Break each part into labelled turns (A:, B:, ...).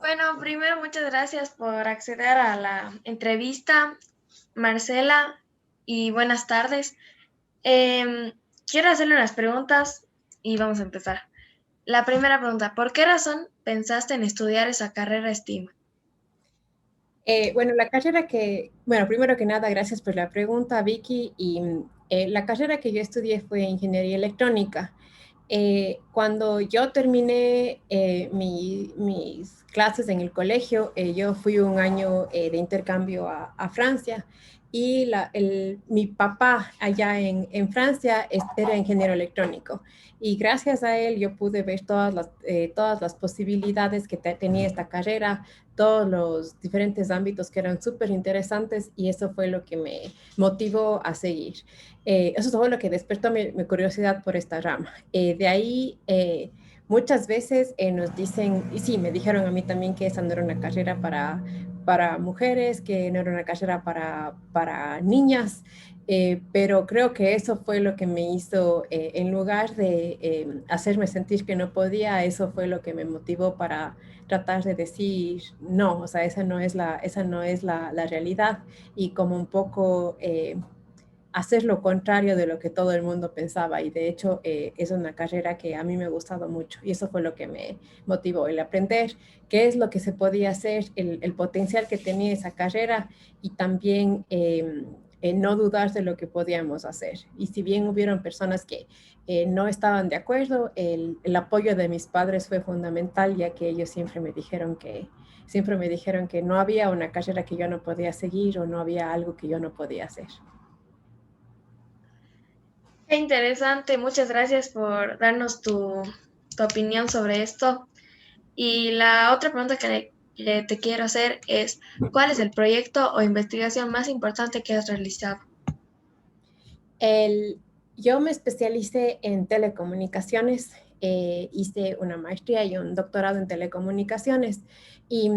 A: Bueno, primero muchas gracias por acceder a la entrevista, Marcela, y buenas tardes. Em, Quiero hacerle unas preguntas y vamos a empezar. La primera pregunta, ¿por qué razón pensaste en estudiar esa carrera STEAM?
B: Bueno, primero que nada, gracias por la pregunta, Vicky. La carrera que yo estudié fue ingeniería electrónica. Cuando yo terminé mis clases en el colegio, yo fui un año de intercambio a Francia y mi papá allá en Francia era ingeniero electrónico y gracias a él yo pude ver todas las posibilidades que tenía esta carrera, todos los diferentes ámbitos que eran súper interesantes y eso fue lo que me motivó a seguir. Eso fue lo que despertó mi curiosidad por esta rama. De ahí, muchas veces nos dicen, y sí, me dijeron a mí también que esa no era una carrera para mujeres, que no era una carrera para niñas, pero creo que eso fue lo que me hizo, en lugar de hacerme sentir que no podía, eso fue lo que me motivó para tratar de decir, no, o sea, esa no es la realidad y como un poco hacer lo contrario de lo que todo el mundo pensaba y de hecho es una carrera que a mí me ha gustado mucho y eso fue lo que me motivó, el aprender qué es lo que se podía hacer, el potencial que tenía esa carrera y también no dudar de lo que podíamos hacer. Y si bien hubieron personas que no estaban de acuerdo, el apoyo de mis padres fue fundamental, ya que ellos siempre me dijeron que no había una carrera que yo no podía seguir o no había algo que yo no podía hacer.
A: Qué interesante, muchas gracias por darnos tu opinión sobre esto. Y la otra pregunta que te quiero hacer es, ¿cuál es el proyecto o investigación más importante que has realizado?
B: El, yo me especialicé en telecomunicaciones, hice una maestría y un doctorado en telecomunicaciones. Y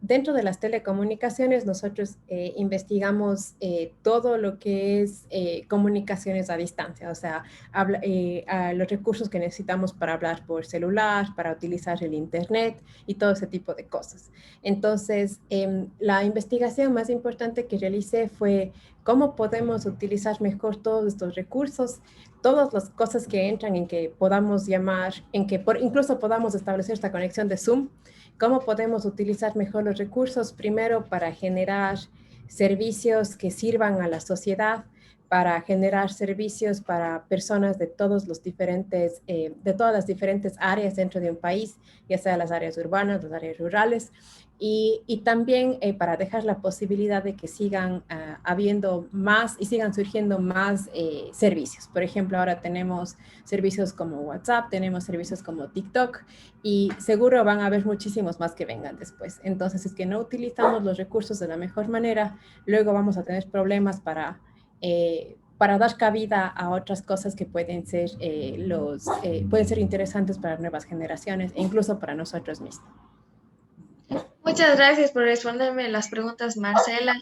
B: dentro de las telecomunicaciones nosotros investigamos todo lo que es comunicaciones a distancia, o sea, a los recursos que necesitamos para hablar por celular, para utilizar el Internet y todo ese tipo de cosas. Entonces, la investigación más importante que realicé fue cómo podemos utilizar mejor todos estos recursos, todas las cosas que entran en que podamos llamar, incluso podamos establecer esta conexión de Zoom, cómo podemos utilizar mejor los recursos, primero para generar servicios que sirvan a la sociedad, para generar servicios para personas de de todas las diferentes áreas dentro de un país, ya sea las áreas urbanas, las áreas rurales, y también para dejar la posibilidad de que sigan habiendo más y sigan surgiendo más servicios. Por ejemplo, ahora tenemos servicios como WhatsApp, tenemos servicios como TikTok y seguro van a haber muchísimos más que vengan después. Entonces, es que no utilizamos los recursos de la mejor manera, luego vamos a tener problemas para dar cabida a otras cosas que pueden ser interesantes para nuevas generaciones e incluso para nosotros mismos.
A: Muchas gracias por responderme las preguntas, Marcela.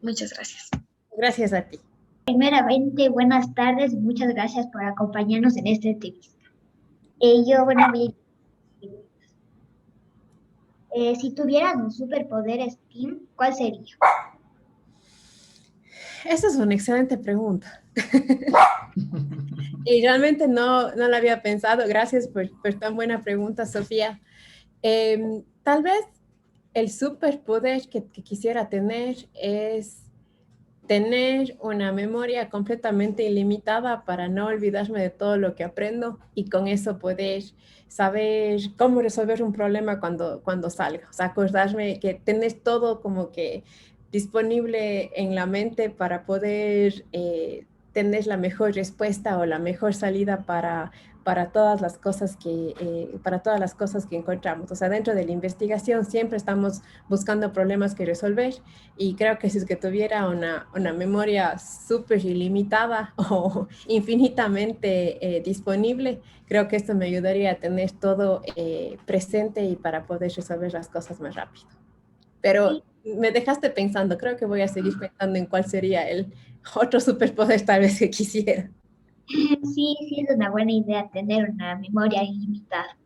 A: Muchas gracias.
B: Gracias a ti.
C: Primeramente, buenas tardes, muchas gracias por acompañarnos en esta entrevista. Si tuvieras un superpoder STEAM, ¿cuál sería?
B: Esa es una excelente pregunta. Y realmente no la había pensado. Gracias por tan buena pregunta, Sofía. Tal vez el superpoder que quisiera tener es tener una memoria completamente ilimitada para no olvidarme de todo lo que aprendo y con eso poder saber cómo resolver un problema cuando salga. O sea, acordarme que tener todo como que disponible en la mente para poder tener la mejor respuesta o la mejor salida para todas las cosas para todas las cosas que encontramos. O sea, dentro de la investigación siempre estamos buscando problemas que resolver y creo que si es que tuviera una memoria súper ilimitada o infinitamente disponible, creo que esto me ayudaría a tener todo presente y para poder resolver las cosas más rápido. Pero
C: Sí,
B: me dejaste pensando, creo que voy a seguir pensando en cuál sería el otro superpoder tal vez que quisiera.
C: sí, es una buena idea tener una memoria ilimitada.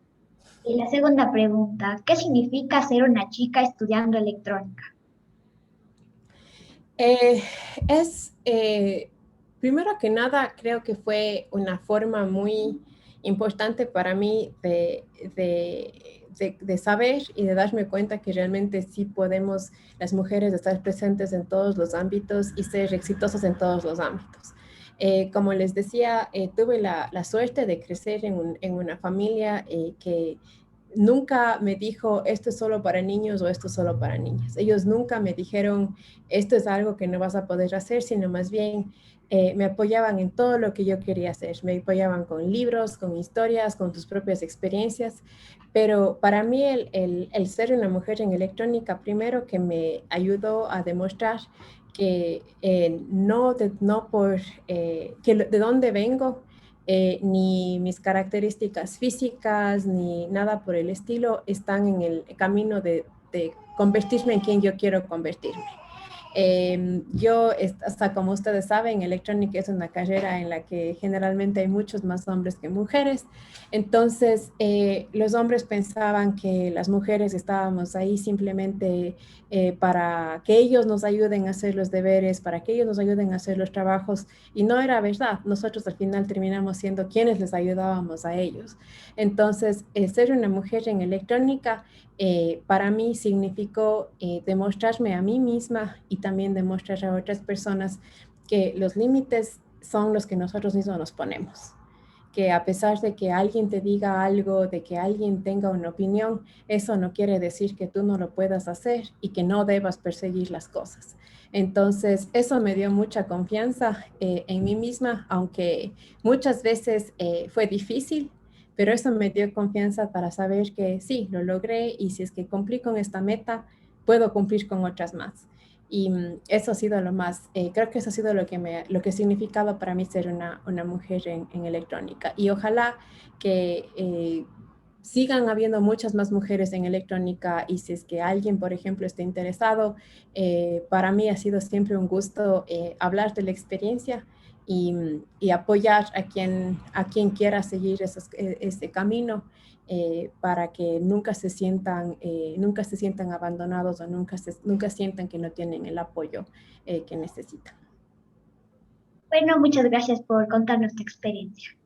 C: Y la segunda pregunta, ¿qué significa ser una chica estudiando electrónica?
B: Eh, es, primero que nada, creo que fue una forma muy importante para mí de saber y de darme cuenta que realmente sí podemos, las mujeres, estar presentes en todos los ámbitos y ser exitosas en todos los ámbitos. Como les decía, tuve la suerte de crecer en una familia que nunca me dijo esto es solo para niños o esto es solo para niñas. Ellos nunca me dijeron esto es algo que no vas a poder hacer, sino más bien me apoyaban en todo lo que yo quería hacer. Me apoyaban con libros, con historias, con tus propias experiencias. Pero para mí el ser una mujer en electrónica, primero que me ayudó a demostrar que no por de dónde vengo, ni mis características físicas, ni nada por el estilo están en el camino de convertirme en quien yo quiero convertirme. Yo, hasta como ustedes saben, electrónica es una carrera en la que generalmente hay muchos más hombres que mujeres. Entonces, los hombres pensaban que las mujeres estábamos ahí simplemente para que ellos nos ayuden a hacer los deberes, para que ellos nos ayuden a hacer los trabajos. Y no era verdad. Nosotros al final terminamos siendo quienes les ayudábamos a ellos. Entonces, ser una mujer en electrónica para mí significó demostrarme a mí misma y también demostrar a otras personas que los límites son los que nosotros mismos nos ponemos. Que a pesar de que alguien te diga algo, de que alguien tenga una opinión, eso no quiere decir que tú no lo puedas hacer y que no debas perseguir las cosas. Entonces, eso me dio mucha confianza en mí misma, aunque muchas veces fue difícil, pero eso me dio confianza para saber que sí, lo logré y si es que cumplí con esta meta, puedo cumplir con otras más. Y eso ha sido lo más, creo que eso ha sido lo que ha significado para mí ser una mujer en electrónica. Y ojalá que sigan habiendo muchas más mujeres en electrónica y si es que alguien, por ejemplo, esté interesado, para mí ha sido siempre un gusto hablar de la experiencia y apoyar a quien quiera seguir ese camino para que nunca se sientan abandonados o nunca sientan que no tienen el apoyo que necesitan.
C: Bueno, muchas gracias por contarnos tu experiencia.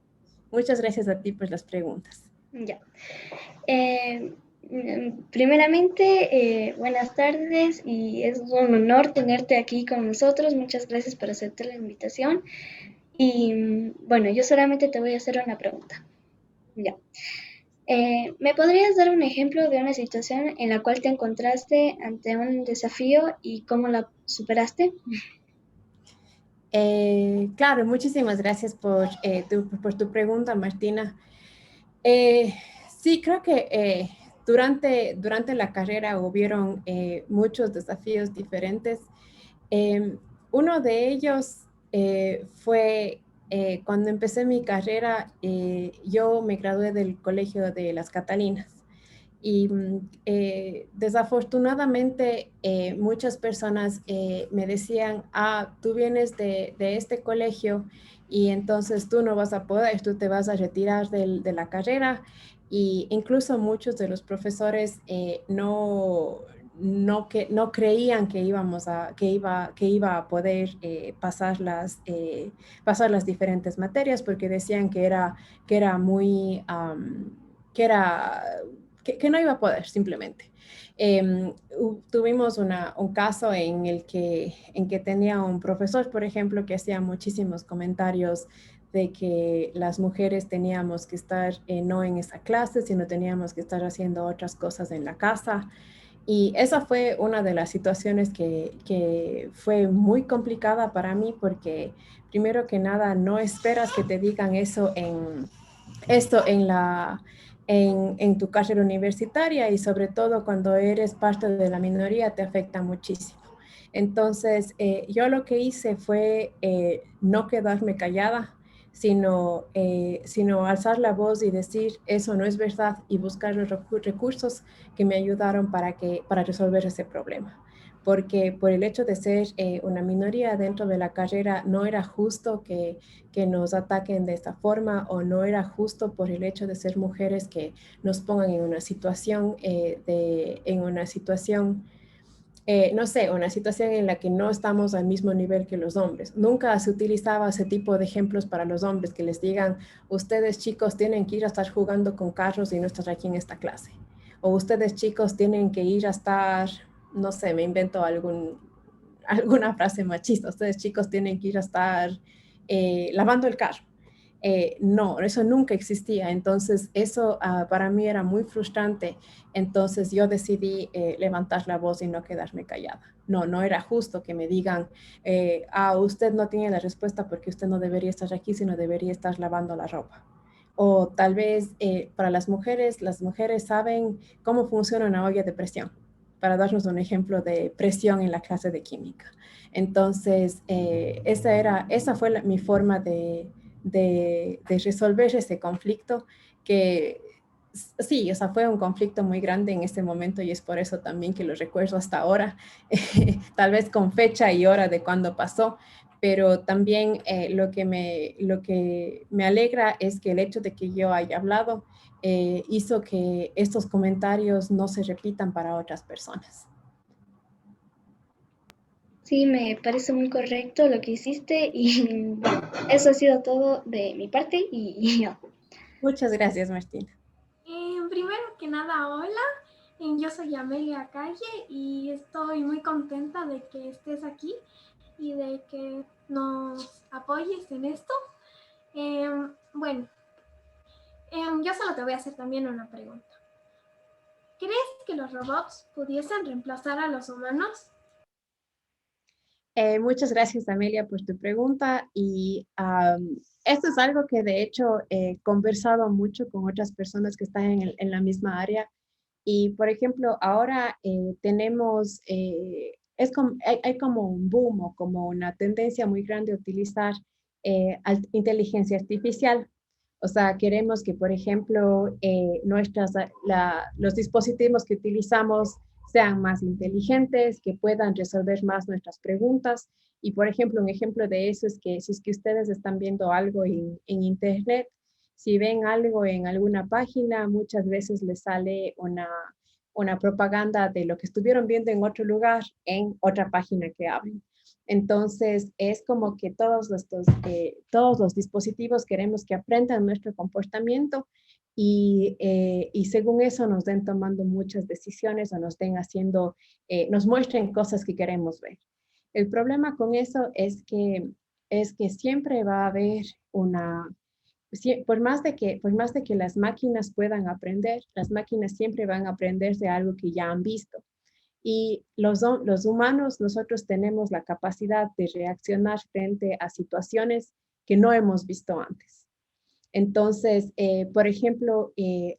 B: Muchas gracias a ti por las preguntas.
A: Ya. Primeramente, buenas tardes y es un honor tenerte aquí con nosotros. Muchas gracias por aceptar la invitación. Y bueno, yo solamente te voy a hacer una pregunta. Ya. ¿Me podrías dar un ejemplo de una situación en la cual te encontraste ante un desafío y cómo la superaste?
B: Claro, muchísimas gracias por tu pregunta, Martina. Eh, sí, creo que durante la carrera hubieron muchos desafíos diferentes. Uno de ellos fue cuando empecé mi carrera, yo me gradué del Colegio de las Catalinas. Y desafortunadamente muchas personas me decían, tú vienes de este colegio y entonces tú no vas a poder, tú te vas a retirar de la carrera y incluso muchos de los profesores no creían que iba a poder pasar las diferentes materias porque decían que era muy, que era que no iba a poder simplemente. Tuvimos un caso en que tenía un profesor, por ejemplo, que hacía muchísimos comentarios de que las mujeres teníamos que estar no en esa clase, sino teníamos que estar haciendo otras cosas en la casa. Y esa fue una de las situaciones que fue muy complicada para mí porque primero que nada no esperas que te digan esto en tu carrera universitaria y sobre todo cuando eres parte de la minoría te afecta muchísimo. Entonces, yo lo que hice fue no quedarme callada, sino alzar la voz y decir eso no es verdad y buscar los recursos que me ayudaron para resolver ese problema. porque por el hecho de ser una minoría dentro de la carrera no era justo que nos ataquen de esta forma, o no era justo por el hecho de ser mujeres que nos pongan en una situación, no sé, una situación en la que no estamos al mismo nivel que los hombres. Nunca se utilizaba ese tipo de ejemplos para los hombres, que les digan, ustedes chicos tienen que ir a estar jugando con carros y no estar aquí en esta clase. O ustedes chicos tienen que ir a estar, no sé, me invento alguna frase machista, ustedes chicos tienen que ir a estar lavando el carro. No, eso nunca existía. Entonces, eso para mí era muy frustrante. Entonces, yo decidí levantar la voz y no quedarme callada. No, no era justo que me digan, usted no tiene la respuesta porque usted no debería estar aquí, sino debería estar lavando la ropa. O tal vez para las mujeres saben cómo funciona una olla de presión, para darnos un ejemplo de presión en la clase de química. Entonces, esa fue mi forma de resolver ese conflicto, que sí, o sea, fue un conflicto muy grande en ese momento, y es por eso también que lo recuerdo hasta ahora, tal vez con fecha y hora de cuándo pasó, pero también lo que me alegra es que el hecho de que yo haya hablado hizo que estos comentarios no se repitan para otras personas.
D: Sí, me parece muy correcto lo que hiciste y bueno, eso ha sido todo de mi parte y ya.
B: Muchas gracias, Martina.
E: Primero que nada, hola, yo soy Amelia Calle y estoy muy contenta de que estés aquí y de que nos apoyes en esto. Bueno, yo solo te voy a hacer también una pregunta. ¿Crees que los robots pudiesen reemplazar a los humanos?
B: Muchas gracias, Amelia, por tu pregunta. Y esto es algo que de hecho he conversado mucho con otras personas que están en la misma área. Y, por ejemplo, ahora tenemos, hay como un boom, o como una tendencia muy grande a utilizar inteligencia artificial. O sea, queremos que, por ejemplo, los dispositivos que utilizamos sean más inteligentes, que puedan resolver más nuestras preguntas. Y, por ejemplo, un ejemplo de eso es que si es que ustedes están viendo algo en Internet, si ven algo en alguna página, muchas veces les sale una propaganda de lo que estuvieron viendo en otro lugar en otra página que abren. Entonces, es como que todos los dispositivos queremos que aprendan nuestro comportamiento, y según eso nos den tomando muchas decisiones, o nos muestren cosas que queremos ver. El problema con eso es que siempre va a haber por más de que las máquinas puedan aprender, las máquinas siempre van a aprender de algo que ya han visto. Y los humanos, nosotros tenemos la capacidad de reaccionar frente a situaciones que no hemos visto antes. Entonces, por ejemplo,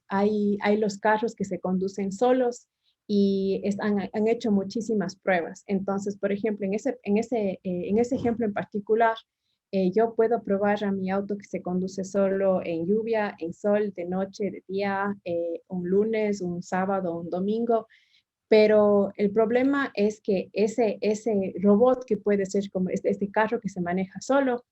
B: hay los carros que se conducen solos, y han hecho muchísimas pruebas. Entonces, por ejemplo, en ese ejemplo en particular, yo puedo probar a mi auto que se conduce solo en lluvia, en sol, de noche, de día, un lunes, un sábado, un domingo. Pero el problema es que ese robot, que puede ser como este carro que se maneja solo,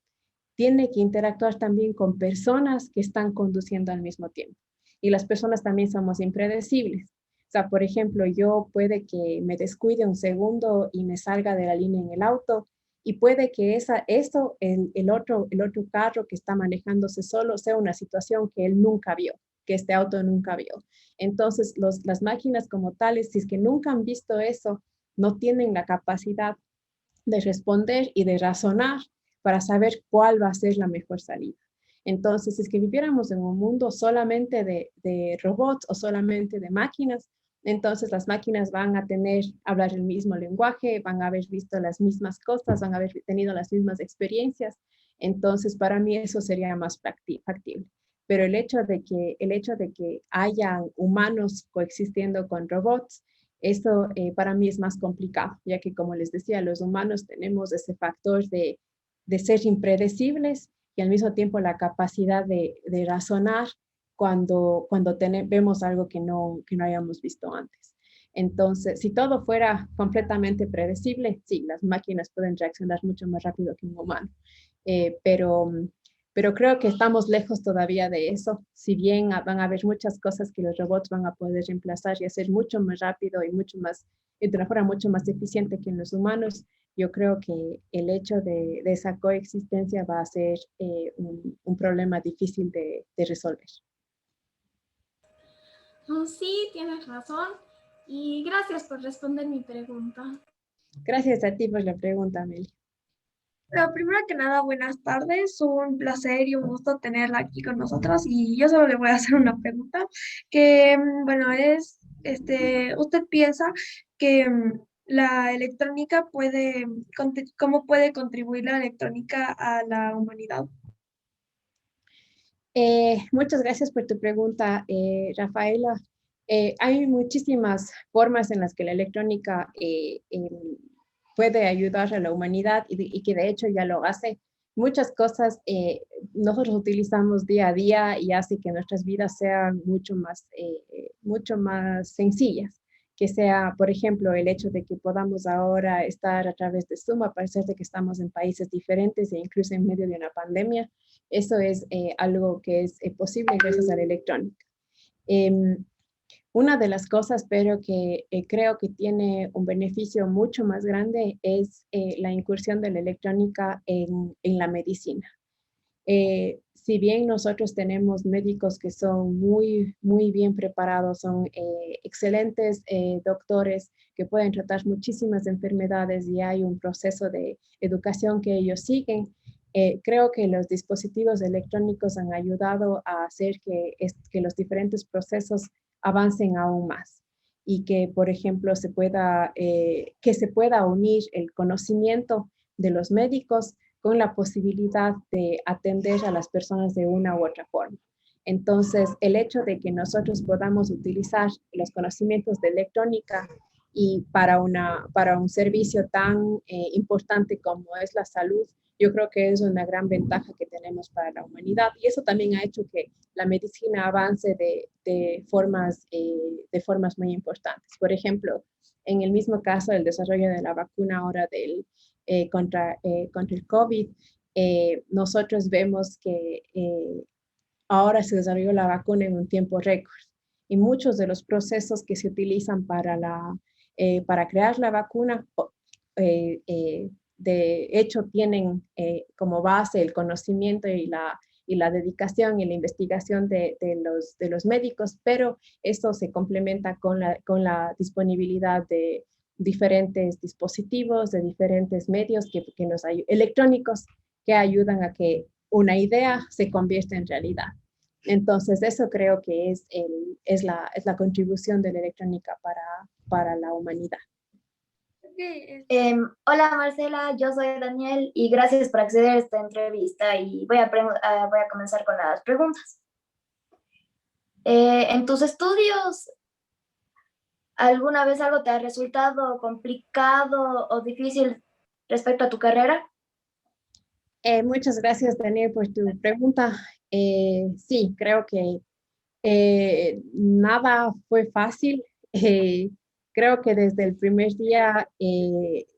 B: tiene que interactuar también con personas que están conduciendo al mismo tiempo. Y las personas también somos impredecibles. O sea, por ejemplo, yo puede que me descuide un segundo y me salga de la línea en el auto, y puede que el otro carro que está manejándose solo sea una situación que él nunca vio, que este auto nunca vio. Entonces, las máquinas como tales, si es que nunca han visto eso, no tienen la capacidad de responder y de razonar para saber cuál va a ser la mejor salida. Entonces, si es que viviéramos en un mundo solamente de robots, o solamente de máquinas, entonces las máquinas van a hablar el mismo lenguaje, van a haber visto las mismas cosas, van a haber tenido las mismas experiencias. Entonces, para mí eso sería más factible. Pero el hecho de que hayan humanos coexistiendo con robots, eso para mí es más complicado, ya que, como les decía, los humanos tenemos ese factor de ser impredecibles, y al mismo tiempo la capacidad de razonar cuando vemos algo que no hayamos visto antes. Entonces, si todo fuera completamente predecible, sí, las máquinas pueden reaccionar mucho más rápido que un humano. Eh, pero, pero creo que estamos lejos todavía de eso. Si bien van a haber muchas cosas que los robots van a poder reemplazar y hacer mucho más rápido y mucho más, de una forma mucho más eficiente que los humanos, yo creo que el hecho de esa coexistencia va a ser un problema difícil de resolver.
E: Sí, tienes razón. Y gracias por responder mi pregunta.
B: Gracias a ti por la pregunta, Amelia.
F: Pero primero que nada, buenas tardes. Un placer y un gusto tenerla aquí con nosotros. Y yo solo le voy a hacer una pregunta que, bueno, ¿usted piensa que la electrónica cómo puede contribuir la electrónica a la humanidad?
B: Muchas gracias por tu pregunta, Rafaela. Hay muchísimas formas en las que la electrónica puede ayudar a la humanidad y que de hecho ya lo hace. Muchas cosas nosotros utilizamos día a día y hace que nuestras vidas sean mucho más sencillas. Que sea, por ejemplo, el hecho de que podamos ahora estar a través de Zoom, a pesar de que estamos en países diferentes e incluso en medio de una pandemia. Eso es algo que es posible gracias a la electrónica. Una de las cosas, pero que creo que tiene un beneficio mucho más grande es la incursión de la electrónica en la medicina. Si bien nosotros tenemos médicos que son muy bien preparados, son excelentes doctores que pueden tratar muchísimas enfermedades y hay un proceso de educación que ellos siguen, creo que los dispositivos electrónicos han ayudado a hacer que los diferentes procesos avancen aún más y que, por ejemplo, que se pueda unir el conocimiento de los médicos con la posibilidad de atender a las personas de una u otra forma. Entonces, el hecho de que nosotros podamos utilizar los conocimientos de electrónica y para un servicio tan importante como es la salud, yo creo que es una gran ventaja que tenemos para la humanidad. Y eso también ha hecho que la medicina avance de formas muy importantes. Por ejemplo, en el mismo caso del desarrollo de la vacuna ahora contra el COVID, nosotros vemos que ahora se desarrolló la vacuna en un tiempo récord. Y muchos de los procesos que se utilizan para crear la vacuna, de hecho, tienen como base el conocimiento y la dedicación y la investigación de los médicos, pero esto se complementa con la disponibilidad de diferentes dispositivos, de diferentes medios electrónicos que ayudan a que una idea se convierta en realidad. Entonces, eso creo que es la contribución de la electrónica para la humanidad.
G: Hola Marcela, yo soy Daniel y gracias por acceder a esta entrevista y voy a comenzar con las preguntas. En tus estudios, ¿alguna vez algo te ha resultado complicado o difícil respecto a tu carrera?
B: Muchas gracias, Daniel, por tu pregunta. Sí, creo que nada fue fácil. Creo que desde el primer día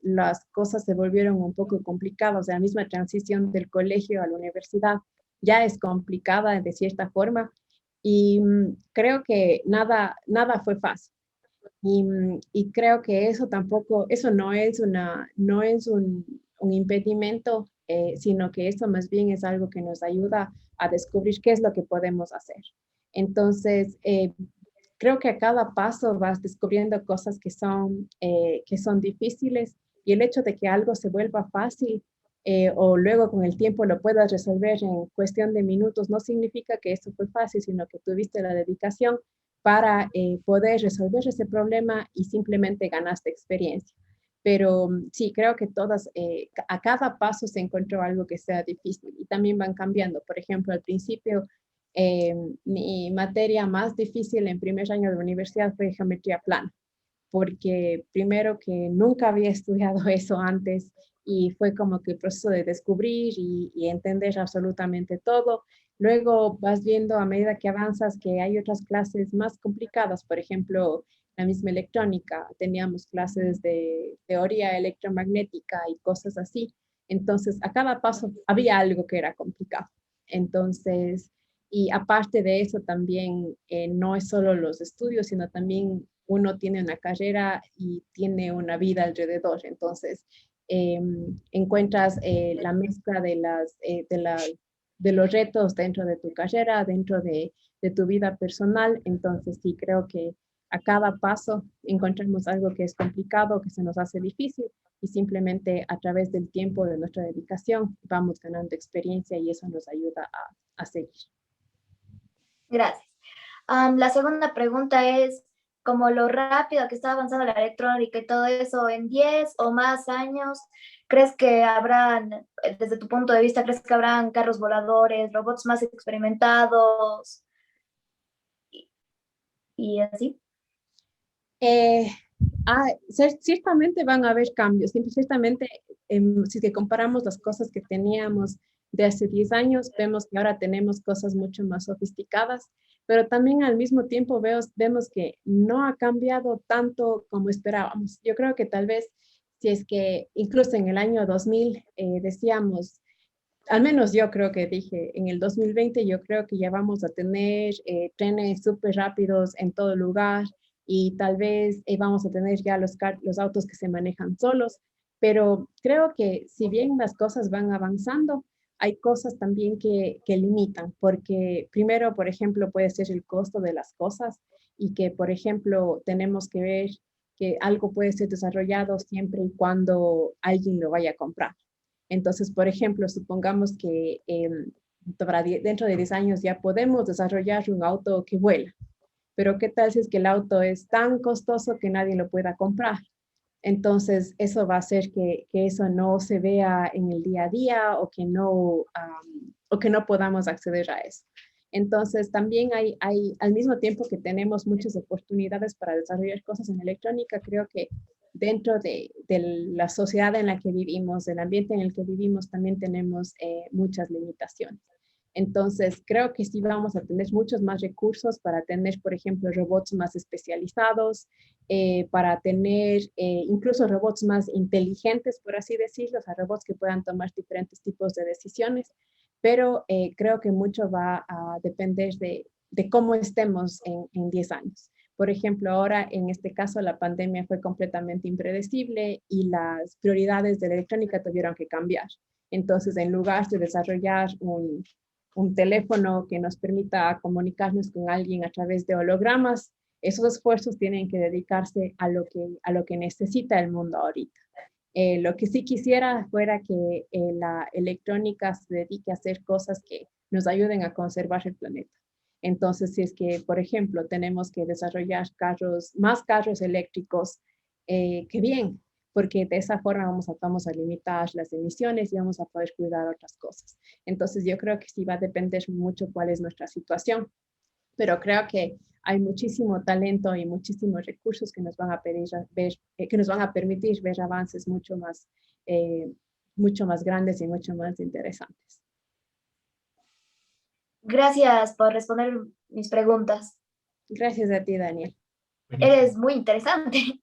B: las cosas se volvieron un poco complicadas. La misma transición del colegio a la universidad ya es complicada de cierta forma y creo que nada fue fácil. Y creo que eso no es un impedimento, sino que eso más bien es algo que nos ayuda a descubrir qué es lo que podemos hacer. Entonces, creo que a cada paso vas descubriendo cosas que son difíciles y el hecho de que algo se vuelva fácil o luego con el tiempo lo puedas resolver en cuestión de minutos no significa que eso fue fácil, sino que tuviste la dedicación para poder resolver ese problema y simplemente ganaste experiencia. Pero sí, creo que a cada paso se encontró algo que sea difícil y también van cambiando. Por ejemplo, al principio, mi materia más difícil en primer año de universidad fue geometría plana, porque primero que nunca había estudiado eso antes y fue como que el proceso de descubrir y entender absolutamente todo. Luego vas viendo a medida que avanzas que hay otras clases más complicadas, por ejemplo, la misma electrónica, teníamos clases de teoría electromagnética y cosas así. Entonces, a cada paso había algo que era complicado. Entonces, y aparte de eso también no es solo los estudios, sino también uno tiene una carrera y tiene una vida alrededor. Entonces, encuentras la mezcla de los retos dentro de tu carrera, dentro de tu vida personal. Entonces, sí, creo que a cada paso encontramos algo que es complicado, que se nos hace difícil y simplemente a través del tiempo, de nuestra dedicación, vamos ganando experiencia y eso nos ayuda a seguir.
G: Gracias. La segunda pregunta es, como lo rápido que está avanzando la electrónica y todo eso, en 10 o más años, ¿crees que habrán, desde tu punto de vista, crees que habrán carros voladores, robots más experimentados y así?
B: Ciertamente van a haber cambios, ciertamente si que comparamos las cosas que teníamos de hace 10 años, vemos que ahora tenemos cosas mucho más sofisticadas, pero también al mismo tiempo vemos que no ha cambiado tanto como esperábamos. Yo creo que tal vez si es que incluso en el año 2000 decíamos, al menos yo creo que dije, en el 2020 yo creo que ya vamos a tener trenes súper rápidos en todo lugar y tal vez vamos a tener ya los autos que se manejan solos, pero creo que si bien las cosas van avanzando, hay cosas también que limitan, porque primero, por ejemplo, puede ser el costo de las cosas y que, por ejemplo, tenemos que ver que algo puede ser desarrollado siempre y cuando alguien lo vaya a comprar. Entonces, por ejemplo, supongamos que dentro de 10 años ya podemos desarrollar un auto que vuela, pero ¿qué tal si es que el auto es tan costoso que nadie lo pueda comprar? Entonces, eso va a hacer que eso no se vea en el día a día o que no podamos acceder a eso. Entonces, también al mismo tiempo que tenemos muchas oportunidades para desarrollar cosas en electrónica, creo que dentro de la sociedad en la que vivimos, del ambiente en el que vivimos, también tenemos muchas limitaciones. Entonces, creo que sí vamos a tener muchos más recursos para tener, por ejemplo, robots más especializados, para tener incluso robots más inteligentes, por así decirlo, o sea, robots que puedan tomar diferentes tipos de decisiones, pero creo que mucho va a depender de cómo estemos en 10 años. Por ejemplo, ahora en este caso la pandemia fue completamente impredecible y las prioridades de la electrónica tuvieron que cambiar. Entonces, en lugar de desarrollar un teléfono que nos permita comunicarnos con alguien a través de hologramas, esos esfuerzos tienen que dedicarse a lo que necesita el mundo ahorita. Lo que sí quisiera fuera que la electrónica se dedique a hacer cosas que nos ayuden a conservar el planeta. Entonces, si es que, por ejemplo, tenemos que desarrollar más carros eléctricos, qué bien, porque de esa forma vamos a limitar las emisiones y vamos a poder cuidar otras cosas. Entonces, yo creo que sí va a depender mucho cuál es nuestra situación, pero creo que hay muchísimo talento y muchísimos recursos que nos van a permitir ver avances mucho más grandes y mucho más interesantes.
G: Gracias por responder mis preguntas.
B: Gracias a ti, Daniel.
G: Eres muy interesante.